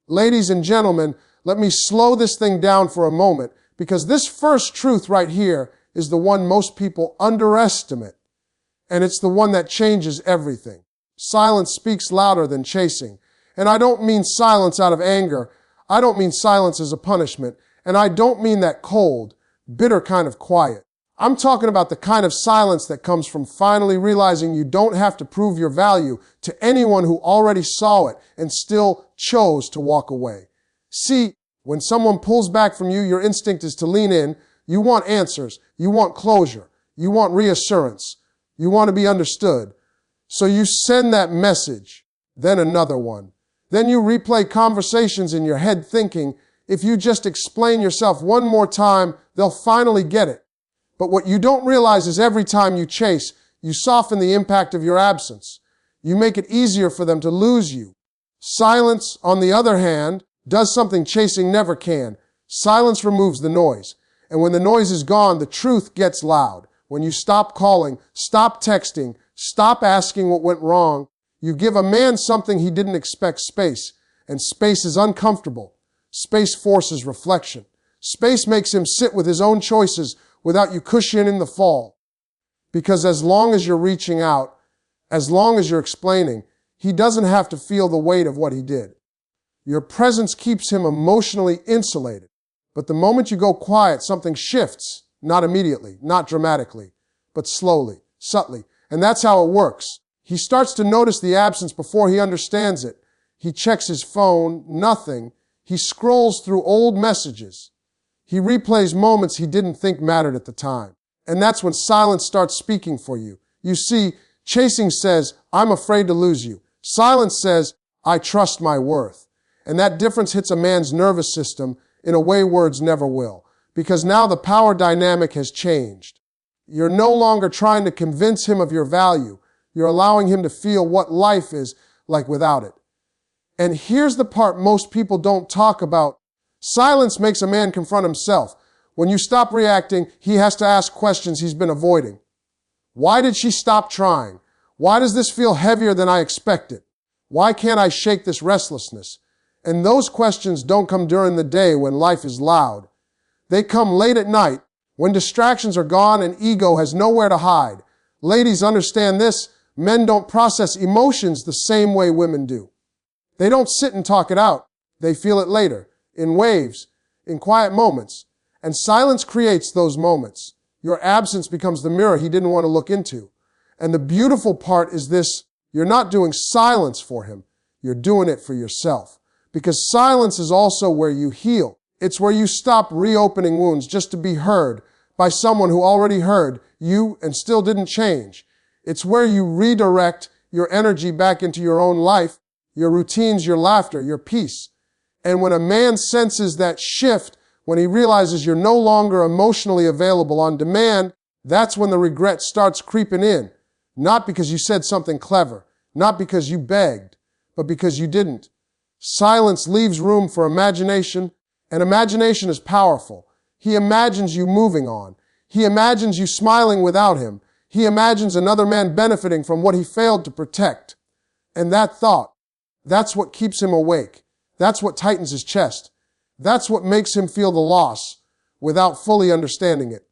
Ladies and gentlemen, let me slow this thing down for a moment, because this first truth right here is the one most people underestimate, and it's the one that changes everything. Silence speaks louder than chasing. And I don't mean silence out of anger. I don't mean silence as a punishment. And I don't mean that cold, bitter kind of quiet. I'm talking about the kind of silence that comes from finally realizing you don't have to prove your value to anyone who already saw it and still chose to walk away. See, when someone pulls back from you, your instinct is to lean in. You want answers. You want closure. You want reassurance. You want to be understood. So you send that message, then another one. Then you replay conversations in your head thinking, if you just explain yourself one more time, they'll finally get it. But what you don't realize is every time you chase, you soften the impact of your absence. You make it easier for them to lose you. Silence, on the other hand, does something chasing never can. Silence removes the noise. And when the noise is gone, the truth gets loud. When you stop calling, stop texting, stop asking what went wrong, you give a man something he didn't expect: space. And space is uncomfortable. Space forces reflection. Space makes him sit with his own choices without you cushioning the fall. Because as long as you're reaching out, as long as you're explaining, he doesn't have to feel the weight of what he did. Your presence keeps him emotionally insulated. But the moment you go quiet, something shifts. Not immediately, not dramatically, but slowly, subtly. And that's how it works. He starts to notice the absence before he understands it. He checks his phone, nothing. He scrolls through old messages. He replays moments he didn't think mattered at the time. And that's when silence starts speaking for you. You see, chasing says, I'm afraid to lose you. Silence says, I trust my worth. And that difference hits a man's nervous system in a way words never will. Because now the power dynamic has changed. You're no longer trying to convince him of your value. You're allowing him to feel what life is like without it. And here's the part most people don't talk about. Silence makes a man confront himself. When you stop reacting, he has to ask questions he's been avoiding. Why did she stop trying? Why does this feel heavier than I expected? Why can't I shake this restlessness? And those questions don't come during the day when life is loud. They come late at night when distractions are gone and ego has nowhere to hide. Ladies, understand this. Men don't process emotions the same way women do. They don't sit and talk it out. They feel it later, in waves, in quiet moments. And silence creates those moments. Your absence becomes the mirror he didn't want to look into. And the beautiful part is this: you're not doing silence for him. You're doing it for yourself. Because silence is also where you heal. It's where you stop reopening wounds just to be heard by someone who already heard you and still didn't change. It's where you redirect your energy back into your own life, your routines, your laughter, your peace. And when a man senses that shift, when he realizes you're no longer emotionally available on demand, that's when the regret starts creeping in. Not because you said something clever, not because you begged, but because you didn't. Silence leaves room for imagination, and imagination is powerful. He imagines you moving on. He imagines you smiling without him. He imagines another man benefiting from what he failed to protect. And that thought, that's what keeps him awake. That's what tightens his chest. That's what makes him feel the loss without fully understanding it.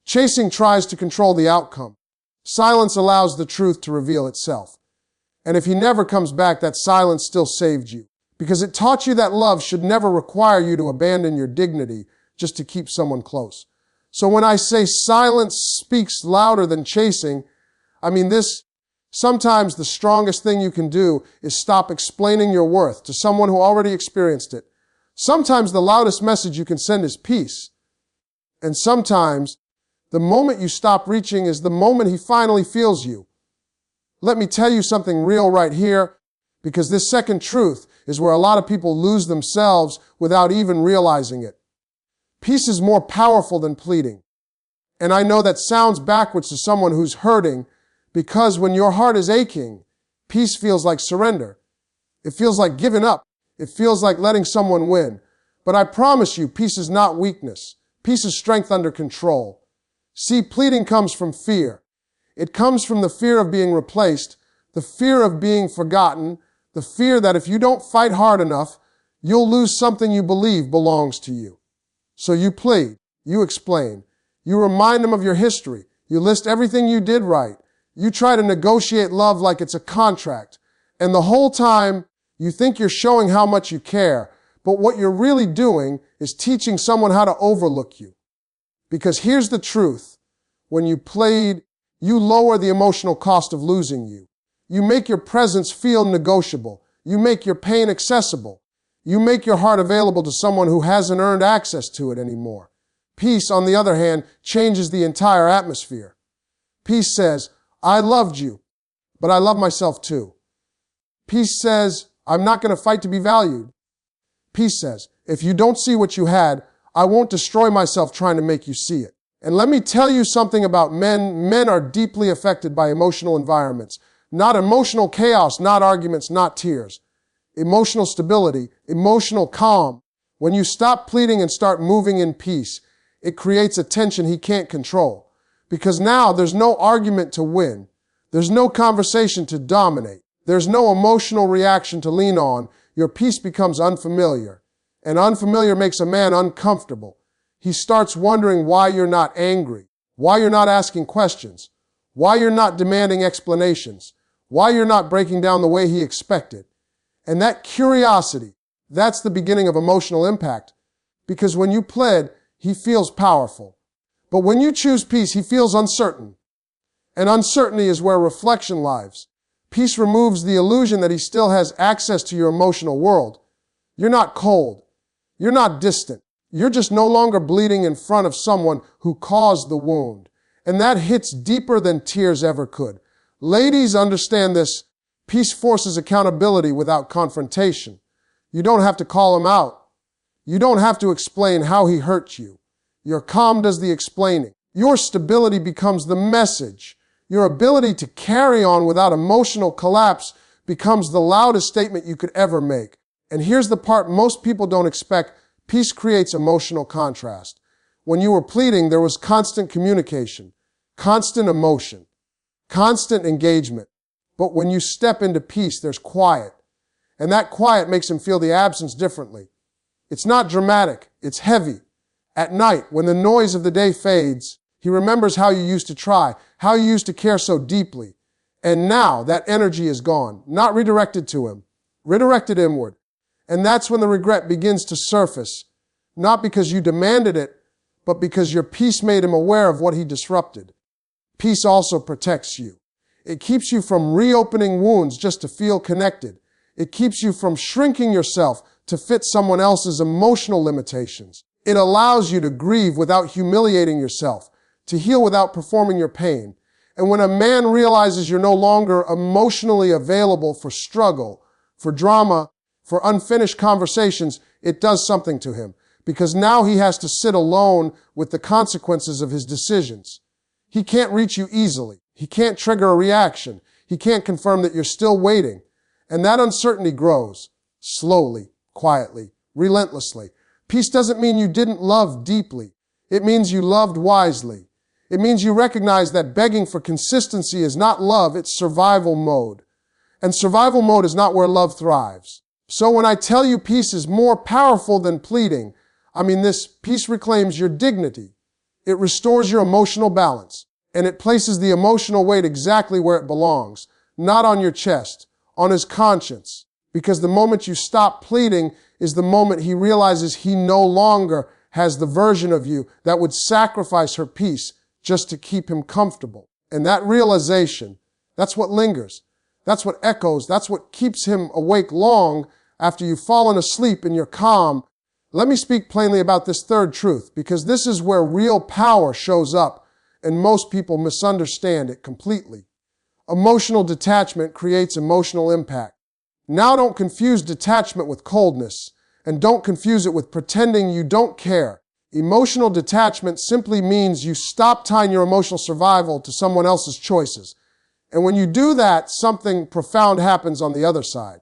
Chasing tries to control the outcome. Silence allows the truth to reveal itself. And if he never comes back, that silence still saved you. Because it taught you that love should never require you to abandon your dignity just to keep someone close. So when I say silence speaks louder than chasing, I mean this: sometimes the strongest thing you can do is stop explaining your worth to someone who already experienced it. Sometimes the loudest message you can send is peace. And sometimes the moment you stop reaching is the moment he finally feels you. Let me tell you something real right here, because this second truth is where a lot of people lose themselves without even realizing it. Peace is more powerful than pleading. And I know that sounds backwards to someone who's hurting, because when your heart is aching, peace feels like surrender. It feels like giving up. It feels like letting someone win. But I promise you, peace is not weakness. Peace is strength under control. See, pleading comes from fear. It comes from the fear of being replaced, the fear of being forgotten, the fear that if you don't fight hard enough, You'll lose something you believe belongs to you. So you plead, you explain, you remind him of your history, you list everything you did right, you try to negotiate love like it's a contract, and the whole time you think you're showing how much you care, but what you're really doing is teaching someone how to overlook you. Because here's the truth. When you plead, you lower the emotional cost of losing you. You make your presence feel negotiable. You make your pain accessible. You make your heart available to someone who hasn't earned access to it anymore. Peace, on the other hand, changes the entire atmosphere. Peace says, I loved you, but I love myself too. Peace says, I'm not going to fight to be valued. Peace says, if you don't see what you had, I won't destroy myself trying to make you see it. And let me tell you something about men. Men are deeply affected by emotional environments. Not emotional chaos, not arguments, not tears. Emotional stability, emotional calm. When you stop pleading and start moving in peace, it creates a tension he can't control. Because now there's no argument to win. There's no conversation to dominate. There's no emotional reaction to lean on. Your peace becomes unfamiliar. And unfamiliar makes a man uncomfortable. He starts wondering why you're not angry, why you're not asking questions, why you're not demanding explanations, why you're not breaking down the way he expected. And that curiosity, that's the beginning of emotional impact. Because when you pled, he feels powerful. But when you choose peace, he feels uncertain. And uncertainty is where reflection lies. Peace removes the illusion that he still has access to your emotional world. You're not cold. You're not distant. You're just no longer bleeding in front of someone who caused the wound. And that hits deeper than tears ever could. Ladies, understand this. Peace forces accountability without confrontation. You don't have to call him out. You don't have to explain how he hurt you. Your calm does the explaining. Your stability becomes the message. Your ability to carry on without emotional collapse becomes the loudest statement you could ever make. And here's the part most people don't expect. Peace creates emotional contrast. When you were pleading, there was constant communication, constant emotion, constant engagement. But when you step into peace, there's quiet. And that quiet makes him feel the absence differently. It's not dramatic. It's heavy. At night, when the noise of the day fades, he remembers how you used to try, how you used to care so deeply. And now that energy is gone, not redirected to him, redirected inward. And that's when the regret begins to surface, not because you demanded it, but because your peace made him aware of what he disrupted. Peace also protects you. It keeps you from reopening wounds just to feel connected. It keeps you from shrinking yourself to fit someone else's emotional limitations. It allows you to grieve without humiliating yourself, to heal without performing your pain. And when a man realizes you're no longer emotionally available for struggle, for drama, for unfinished conversations, it does something to him. Because now he has to sit alone with the consequences of his decisions. He can't reach you easily. He can't trigger a reaction. He can't confirm that you're still waiting. And that uncertainty grows, slowly, quietly, relentlessly. Peace doesn't mean you didn't love deeply. It means you loved wisely. It means you recognize that begging for consistency is not love, it's survival mode. And survival mode is not where love thrives. So when I tell you peace is more powerful than pleading, I mean this: peace reclaims your dignity. It restores your emotional balance. And it places the emotional weight exactly where it belongs, not on your chest, on his conscience. Because the moment you stop pleading is the moment he realizes he no longer has the version of you that would sacrifice her peace just to keep him comfortable. And that realization, that's what lingers. That's what echoes. That's what keeps him awake long after you've fallen asleep and you're calm. Let me speak plainly about this third truth, because this is where real power shows up. And most people misunderstand it completely. Emotional detachment creates emotional impact. Now don't confuse detachment with coldness, and don't confuse it with pretending you don't care. Emotional detachment simply means you stop tying your emotional survival to someone else's choices. And when you do that, something profound happens on the other side.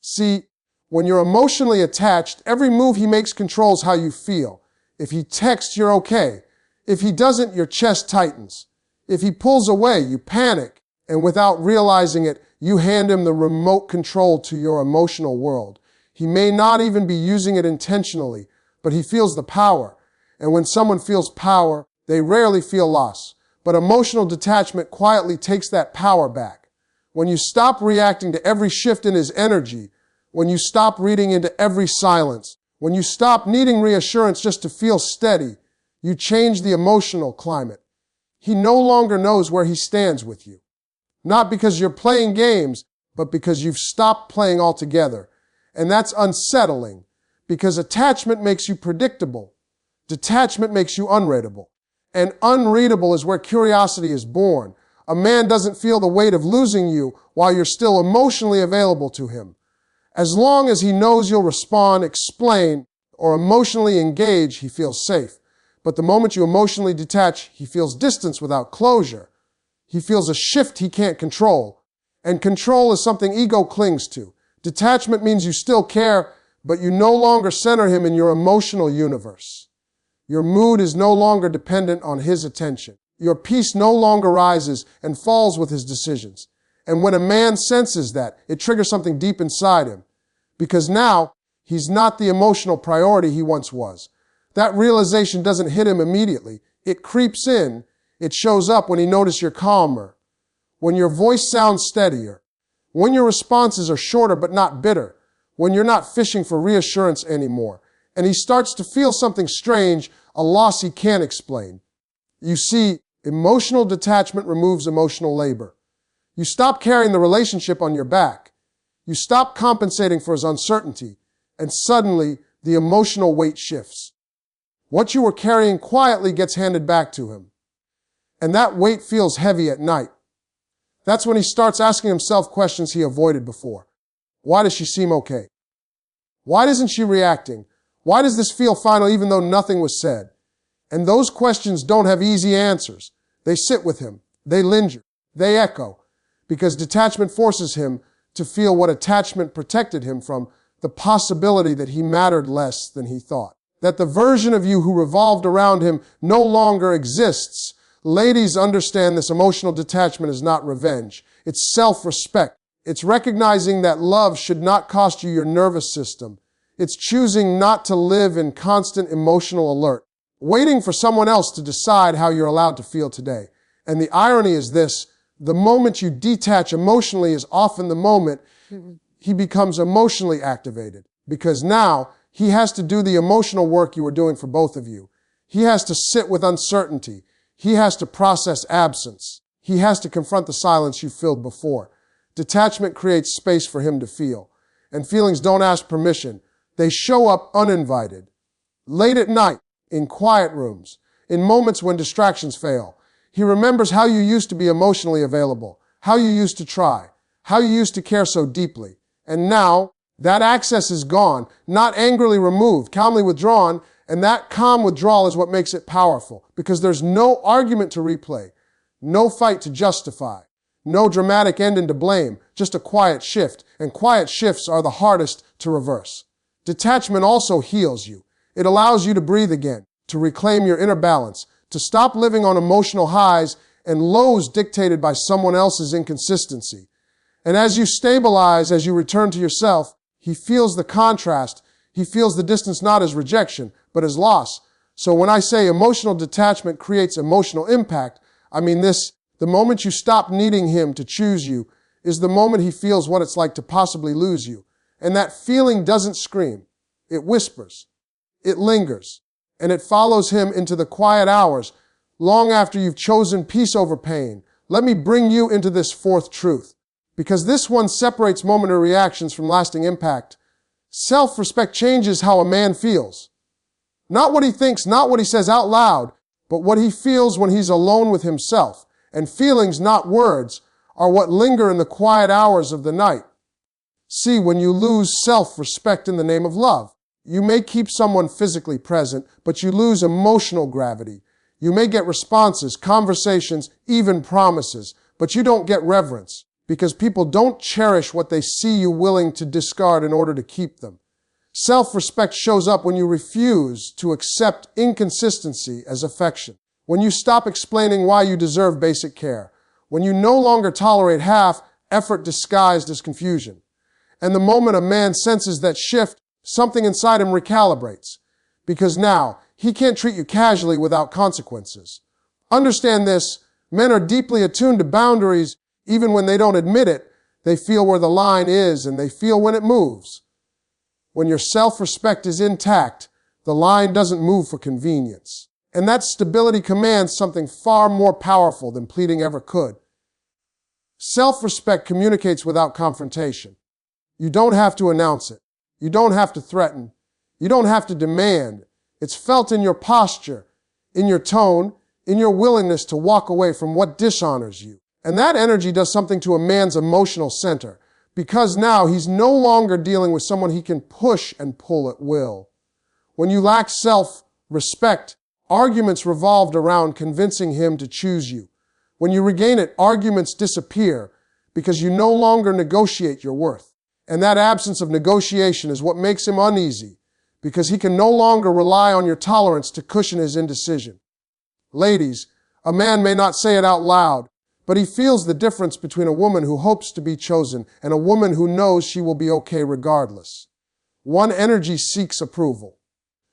See, when you're emotionally attached, every move he makes controls how you feel. If he texts, you're okay. If he doesn't, your chest tightens. If he pulls away, you panic. And without realizing it, you hand him the remote control to your emotional world. He may not even be using it intentionally, but he feels the power. And when someone feels power, they rarely feel loss. But emotional detachment quietly takes that power back. When you stop reacting to every shift in his energy, when you stop reading into every silence, when you stop needing reassurance just to feel steady, you change the emotional climate. He no longer knows where he stands with you. Not because you're playing games, but because you've stopped playing altogether. And that's unsettling, because attachment makes you predictable. Detachment makes you unreadable. And unreadable is where curiosity is born. A man doesn't feel the weight of losing you while you're still emotionally available to him. As long as he knows you'll respond, explain, or emotionally engage, he feels safe. But the moment you emotionally detach, he feels distance without closure. He feels a shift he can't control. And control is something ego clings to. Detachment means you still care, but you no longer center him in your emotional universe. Your mood is no longer dependent on his attention. Your peace no longer rises and falls with his decisions. And when a man senses that, it triggers something deep inside him. Because now, he's not the emotional priority he once was. That realization doesn't hit him immediately. It creeps in. It shows up when he notices you're calmer, when your voice sounds steadier, when your responses are shorter but not bitter, when you're not fishing for reassurance anymore. And he starts to feel something strange, a loss he can't explain. You see, emotional detachment removes emotional labor. You stop carrying the relationship on your back. You stop compensating for his uncertainty, and suddenly the emotional weight shifts. What you were carrying quietly gets handed back to him. And that weight feels heavy at night. That's when he starts asking himself questions he avoided before. Why does she seem okay? Why isn't she reacting? Why does this feel final even though nothing was said? And those questions don't have easy answers. They sit with him. They linger. They echo. Because detachment forces him to feel what attachment protected him from, the possibility that he mattered less than he thought. That the version of you who revolved around him no longer exists. Ladies, understand this emotional detachment is not revenge. It's self-respect. It's recognizing that love should not cost you your nervous system. It's choosing not to live in constant emotional alert, waiting for someone else to decide how you're allowed to feel today. And the irony is this: the moment you detach emotionally is often the moment he becomes emotionally activated, because now he has to do the emotional work you were doing for both of you. He has to sit with uncertainty. He has to process absence. He has to confront the silence you filled before. Detachment creates space for him to feel. And feelings don't ask permission. They show up uninvited. Late at night, in quiet rooms, in moments when distractions fail. He remembers how you used to be emotionally available, how you used to try, how you used to care so deeply. And now, that access is gone, not angrily removed, calmly withdrawn, and that calm withdrawal is what makes it powerful, because there's no argument to replay, no fight to justify, no dramatic ending to blame, just a quiet shift, and quiet shifts are the hardest to reverse. Detachment also heals you. It allows you to breathe again, to reclaim your inner balance, to stop living on emotional highs and lows dictated by someone else's inconsistency. And as you stabilize, as you return to yourself, he feels the contrast. He feels the distance not as rejection, but as loss. So when I say emotional detachment creates emotional impact, I mean this: the moment you stop needing him to choose you is the moment he feels what it's like to possibly lose you. And that feeling doesn't scream. It whispers. It lingers. And it follows him into the quiet hours, long after you've chosen peace over pain. Let me bring you into this fourth truth, because this one separates momentary reactions from lasting impact. Self-respect changes how a man feels. Not what he thinks, not what he says out loud, but what he feels when he's alone with himself. And feelings, not words, are what linger in the quiet hours of the night. See, when you lose self-respect in the name of love, you may keep someone physically present, but you lose emotional gravity. You may get responses, conversations, even promises, but you don't get reverence, because people don't cherish what they see you willing to discard in order to keep them. Self-respect shows up when you refuse to accept inconsistency as affection, when you stop explaining why you deserve basic care, when you no longer tolerate half effort disguised as confusion. And the moment a man senses that shift, something inside him recalibrates. Because now, he can't treat you casually without consequences. Understand this, men are deeply attuned to boundaries. Even when they don't admit it, they feel where the line is and they feel when it moves. When your self-respect is intact, the line doesn't move for convenience. And that stability commands something far more powerful than pleading ever could. Self-respect communicates without confrontation. You don't have to announce it. You don't have to threaten. You don't have to demand. It's felt in your posture, in your tone, in your willingness to walk away from what dishonors you. And that energy does something to a man's emotional center, because now he's no longer dealing with someone he can push and pull at will. When you lack self-respect, arguments revolved around convincing him to choose you. When you regain it, arguments disappear because you no longer negotiate your worth. And that absence of negotiation is what makes him uneasy, because he can no longer rely on your tolerance to cushion his indecision. Ladies, a man may not say it out loud, but he feels the difference between a woman who hopes to be chosen and a woman who knows she will be okay regardless. One energy seeks approval.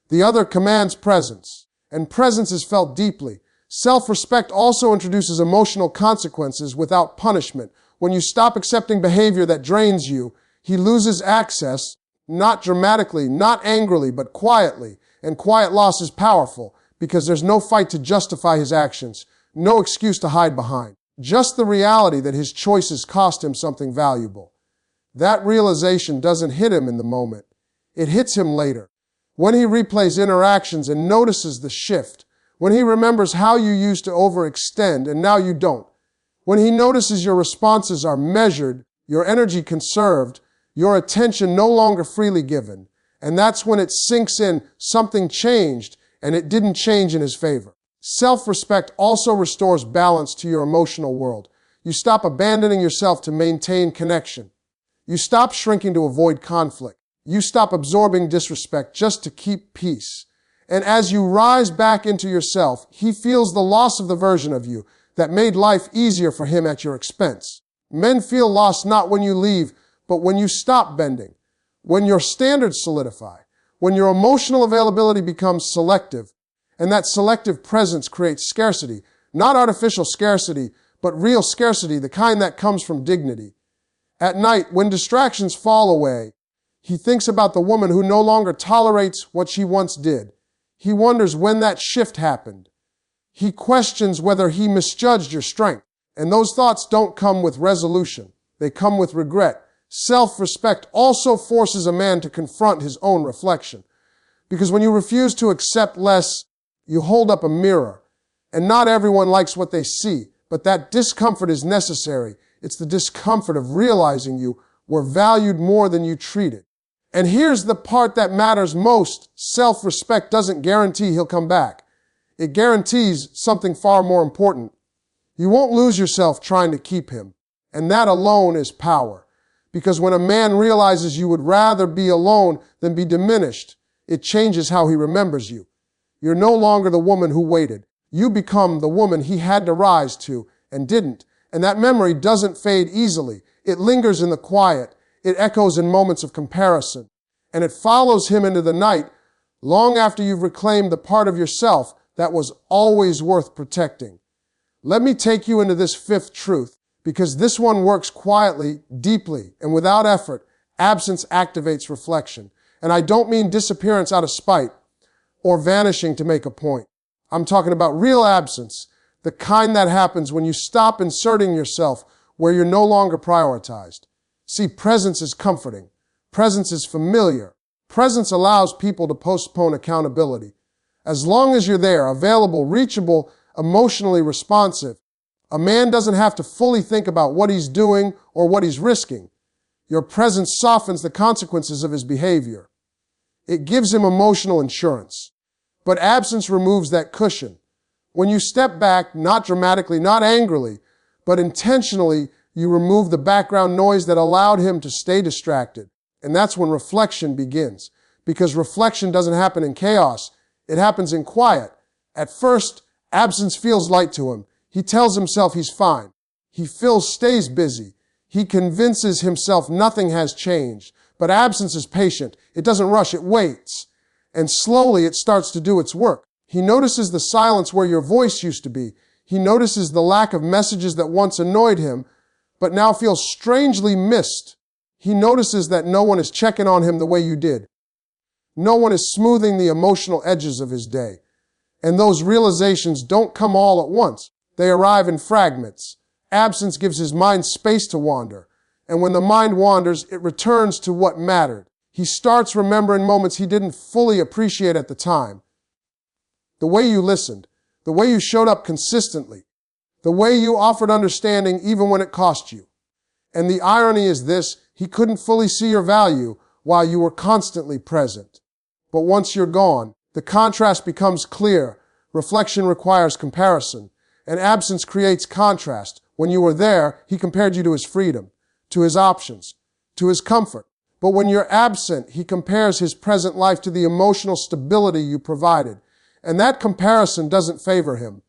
The other commands presence, and presence is felt deeply. Self-respect also introduces emotional consequences without punishment. When you stop accepting behavior that drains you, he loses access, not dramatically, not angrily, but quietly. And quiet loss is powerful because there's no fight to justify his actions, no excuse to hide behind. Just the reality that his choices cost him something valuable. That realization doesn't hit him in the moment. It hits him later. When he replays interactions and notices the shift, when he remembers how you used to overextend and now you don't, when he notices your responses are measured, your energy conserved, your attention no longer freely given, and that's when it sinks in something changed and it didn't change in his favor. Self-respect also restores balance to your emotional world. You stop abandoning yourself to maintain connection. You stop shrinking to avoid conflict. You stop absorbing disrespect just to keep peace. And as you rise back into yourself, he feels the loss of the version of you that made life easier for him at your expense. Men feel lost not when you leave, but when you stop bending, when your standards solidify, when your emotional availability becomes selective, and that selective presence creates scarcity, not artificial scarcity, but real scarcity, the kind that comes from dignity. At night, when distractions fall away, he thinks about the woman who no longer tolerates what she once did. He wonders when that shift happened. He questions whether he misjudged your strength. And those thoughts don't come with resolution. They come with regret. Self-respect also forces a man to confront his own reflection. Because when you refuse to accept less, you hold up a mirror. And not everyone likes what they see, but that discomfort is necessary. It's the discomfort of realizing you were valued more than you treated. And here's the part that matters most. Self-respect doesn't guarantee he'll come back. It guarantees something far more important. You won't lose yourself trying to keep him. And that alone is power. Because when a man realizes you would rather be alone than be diminished, it changes how he remembers you. You're no longer the woman who waited. You become the woman he had to rise to and didn't. And that memory doesn't fade easily. It lingers in the quiet. It echoes in moments of comparison. And it follows him into the night long after you've reclaimed the part of yourself that was always worth protecting. Let me take you into this fifth truth, because this one works quietly, deeply, and without effort. Absence activates reflection. And I don't mean disappearance out of spite or vanishing to make a point. I'm talking about real absence, the kind that happens when you stop inserting yourself where you're no longer prioritized. See, presence is comforting. Presence is familiar. Presence allows people to postpone accountability. As long as you're there, available, reachable, emotionally responsive, a man doesn't have to fully think about what he's doing or what he's risking. Your presence softens the consequences of his behavior. It gives him emotional insurance. But absence removes that cushion. When you step back, not dramatically, not angrily, but intentionally, you remove the background noise that allowed him to stay distracted. And that's when reflection begins. Because reflection doesn't happen in chaos. It happens in quiet. At first, absence feels light to him. He tells himself he's fine. Phil stays busy. He convinces himself nothing has changed. But absence is patient. It doesn't rush, it waits. And slowly it starts to do its work. He notices the silence where your voice used to be. He notices the lack of messages that once annoyed him, but now feels strangely missed. He notices that no one is checking on him the way you did. No one is smoothing the emotional edges of his day. And those realizations don't come all at once. They arrive in fragments. Absence gives his mind space to wander. And when the mind wanders, it returns to what mattered. He starts remembering moments he didn't fully appreciate at the time. The way you listened, the way you showed up consistently, the way you offered understanding even when it cost you. And the irony is this, he couldn't fully see your value while you were constantly present. But once you're gone, the contrast becomes clear. Reflection requires comparison, and absence creates contrast. When you were there, he compared you to his freedom, to his options, to his comfort. But when you're absent, he compares his present life to the emotional stability you provided. And that comparison doesn't favor him.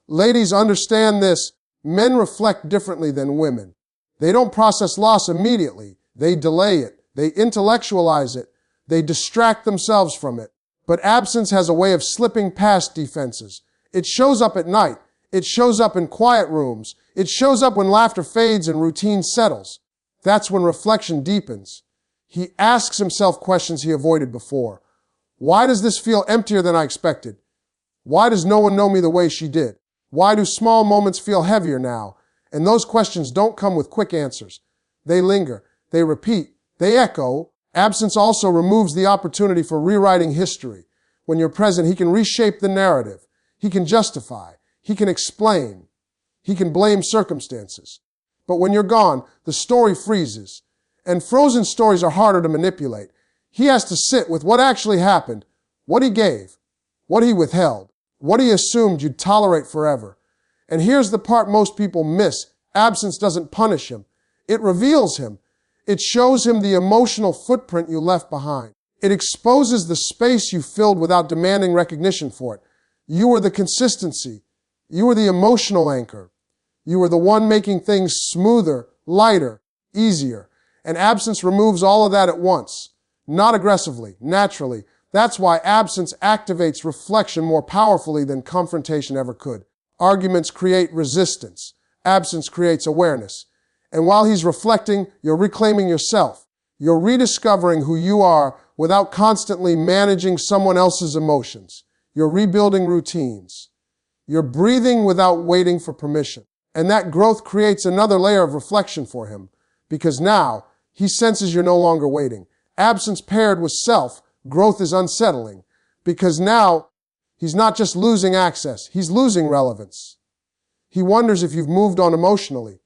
Ladies, understand this. Men reflect differently than women. They don't process loss immediately. They delay it. They intellectualize it. They distract themselves from it. But absence has a way of slipping past defenses. It shows up at night. It shows up in quiet rooms. It shows up when laughter fades and routine settles. That's when reflection deepens. He asks himself questions he avoided before. Why does this feel emptier than I expected? Why does no one know me the way she did? Why do small moments feel heavier now? And those questions don't come with quick answers. They linger. They repeat. They echo. Absence also removes the opportunity for rewriting history. When you're present, he can reshape the narrative. He can justify. He can explain. He can blame circumstances. But when you're gone, the story freezes. And frozen stories are harder to manipulate. He has to sit with what actually happened, what he gave, what he withheld, what he assumed you'd tolerate forever. And here's the part most people miss. Absence doesn't punish him. It reveals him. It shows him the emotional footprint you left behind. It exposes the space you filled without demanding recognition for it. You were the consistency. You were the emotional anchor. You were the one making things smoother, lighter, easier. And absence removes all of that at once. Not aggressively, naturally. That's why absence activates reflection more powerfully than confrontation ever could. Arguments create resistance. Absence creates awareness. And while he's reflecting, you're reclaiming yourself. You're rediscovering who you are without constantly managing someone else's emotions. You're rebuilding routines. You're breathing without waiting for permission. And that growth creates another layer of reflection for him, because now he senses you're no longer waiting. Absence paired with self, growth is unsettling, because now he's not just losing access, he's losing relevance. He wonders if you've moved on emotionally.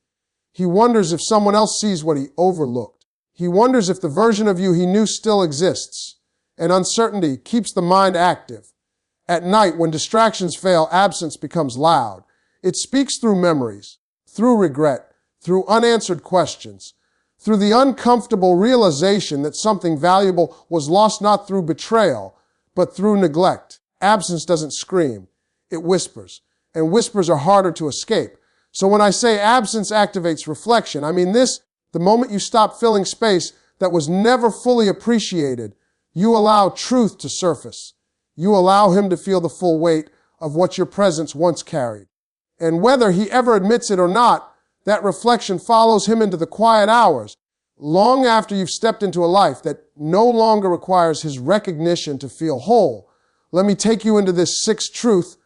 He wonders if someone else sees what he overlooked. He wonders if the version of you he knew still exists. And uncertainty keeps the mind active. At night, when distractions fail, absence becomes loud. It speaks through memories, through regret, through unanswered questions, through the uncomfortable realization that something valuable was lost not through betrayal, but through neglect. Absence doesn't scream. It whispers. And whispers are harder to escape. So when I say absence activates reflection, I mean this: the moment you stop filling space that was never fully appreciated, you allow truth to surface. You allow him to feel the full weight of what your presence once carried. And whether he ever admits it or not, that reflection follows him into the quiet hours, long after you've stepped into a life that no longer requires his recognition to feel whole. Let me take you into this sixth truth,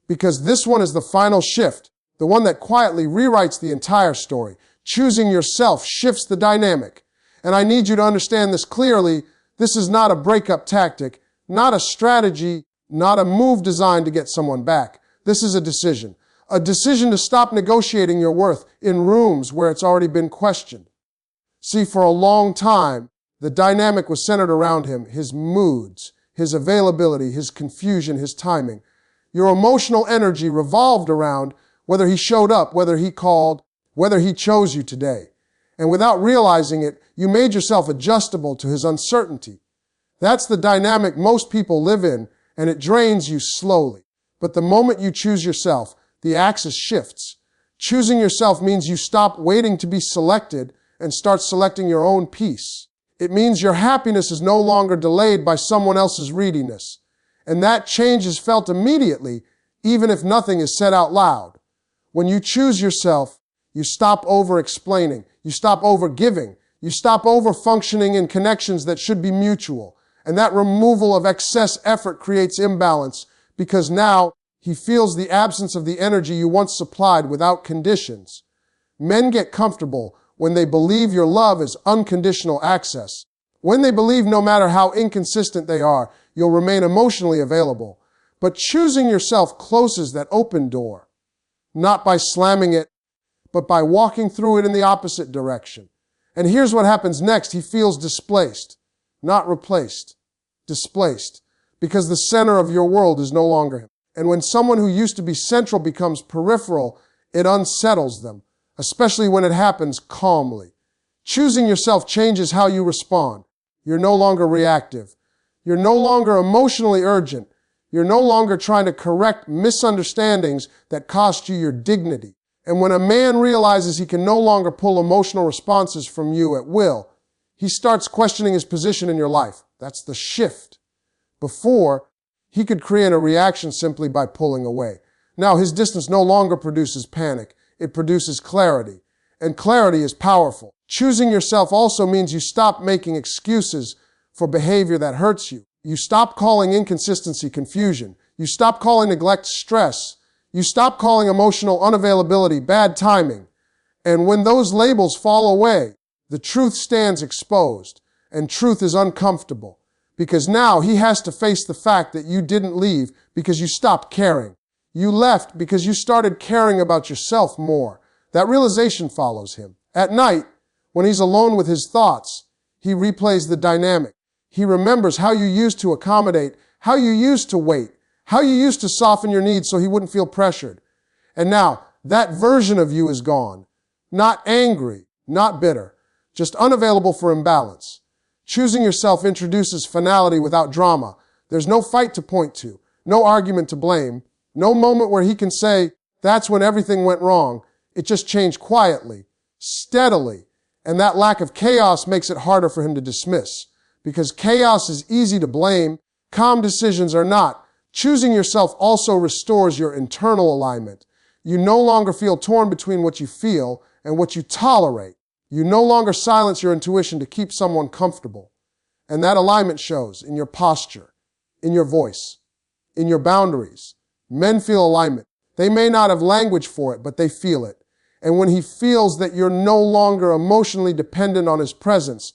because this one is the final shift, the one that quietly rewrites the entire story. Choosing yourself shifts the dynamic. And I need you to understand this clearly. This is not a breakup tactic, not a strategy, not a move designed to get someone back. This is a decision to stop negotiating your worth in rooms where it's already been questioned. See, for a long time, the dynamic was centered around him, his moods, his availability, his confusion, his timing. Your emotional energy revolved around whether he showed up, whether he called, whether he chose you today. And without realizing it, you made yourself adjustable to his uncertainty. That's the dynamic most people live in, and it drains you slowly. But the moment you choose yourself, the axis shifts. Choosing yourself means you stop waiting to be selected and start selecting your own peace. It means your happiness is no longer delayed by someone else's readiness. And that change is felt immediately, even if nothing is said out loud. When you choose yourself, you stop over-explaining, you stop over-giving, you stop over-functioning in connections that should be mutual. And that removal of excess effort creates imbalance because now he feels the absence of the energy you once supplied without conditions. Men get comfortable when they believe your love is unconditional access. When they believe no matter how inconsistent they are, you'll remain emotionally available. But choosing yourself closes that open door, not by slamming it, but by walking through it in the opposite direction. And here's what happens next. He feels displaced, not replaced, displaced, because the center of your world is no longer him. And when someone who used to be central becomes peripheral, it unsettles them, especially when it happens calmly. Choosing yourself changes how you respond. You're no longer reactive. You're no longer emotionally urgent. You're no longer trying to correct misunderstandings that cost you your dignity. And when a man realizes he can no longer pull emotional responses from you at will, he starts questioning his position in your life. That's the shift. Before, he could create a reaction simply by pulling away. Now, his distance no longer produces panic. It produces clarity. And clarity is powerful. Choosing yourself also means you stop making excuses for behavior that hurts you. You stop calling inconsistency confusion. You stop calling neglect stress. You stop calling emotional unavailability bad timing. And when those labels fall away, the truth stands exposed. And truth is uncomfortable. Because now he has to face the fact that you didn't leave because you stopped caring. You left because you started caring about yourself more. That realization follows him. At night, when he's alone with his thoughts, he replays the dynamic. He remembers how you used to accommodate, how you used to wait, how you used to soften your needs so he wouldn't feel pressured. And now, that version of you is gone. Not angry, not bitter, just unavailable for imbalance. Choosing yourself introduces finality without drama. There's no fight to point to, no argument to blame, no moment where he can say, that's when everything went wrong. It just changed quietly, steadily, and that lack of chaos makes it harder for him to dismiss. Because chaos is easy to blame, calm decisions are not. Choosing yourself also restores your internal alignment. You no longer feel torn between what you feel and what you tolerate. You no longer silence your intuition to keep someone comfortable. And that alignment shows in your posture, in your voice, in your boundaries. Men feel alignment. They may not have language for it, but they feel it. And when he feels that you're no longer emotionally dependent on his presence,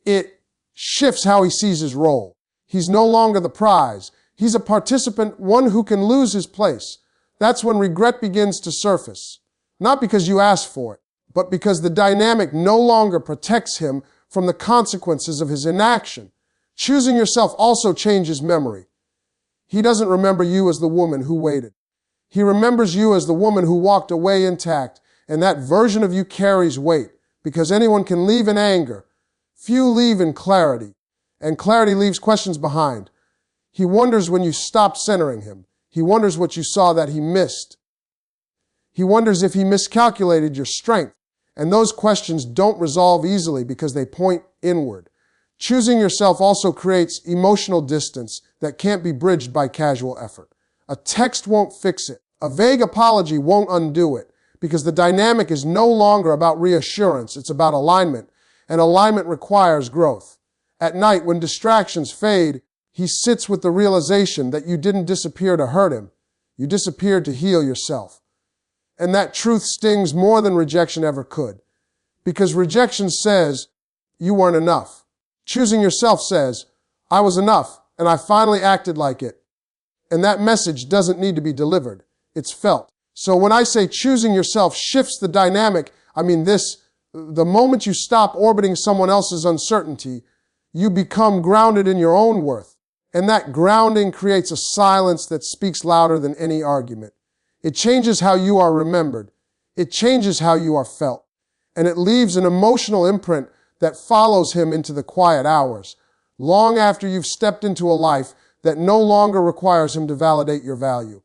it shifts how he sees his role. He's no longer the prize. He's a participant, one who can lose his place. That's when regret begins to surface. Not because you asked for it, but because the dynamic no longer protects him from the consequences of his inaction. Choosing yourself also changes memory. He doesn't remember you as the woman who waited. He remembers you as the woman who walked away intact, and that version of you carries weight, because anyone can leave in anger. Few leave in clarity, and clarity leaves questions behind. He wonders when you stopped centering him. He wonders what you saw that he missed. He wonders if he miscalculated your strength. And those questions don't resolve easily because they point inward. Choosing yourself also creates emotional distance that can't be bridged by casual effort. A text won't fix it. A vague apology won't undo it because the dynamic is no longer about reassurance. It's about alignment, and alignment requires growth. At night, when distractions fade, he sits with the realization that you didn't disappear to hurt him. You disappeared to heal yourself. And that truth stings more than rejection ever could. Because rejection says, you weren't enough. Choosing yourself says, I was enough, and I finally acted like it. And that message doesn't need to be delivered. It's felt. So when I say choosing yourself shifts the dynamic, I mean this, the moment you stop orbiting someone else's uncertainty, you become grounded in your own worth. And that grounding creates a silence that speaks louder than any argument. It changes how you are remembered. It changes how you are felt. And it leaves an emotional imprint that follows him into the quiet hours, long after you've stepped into a life that no longer requires him to validate your value.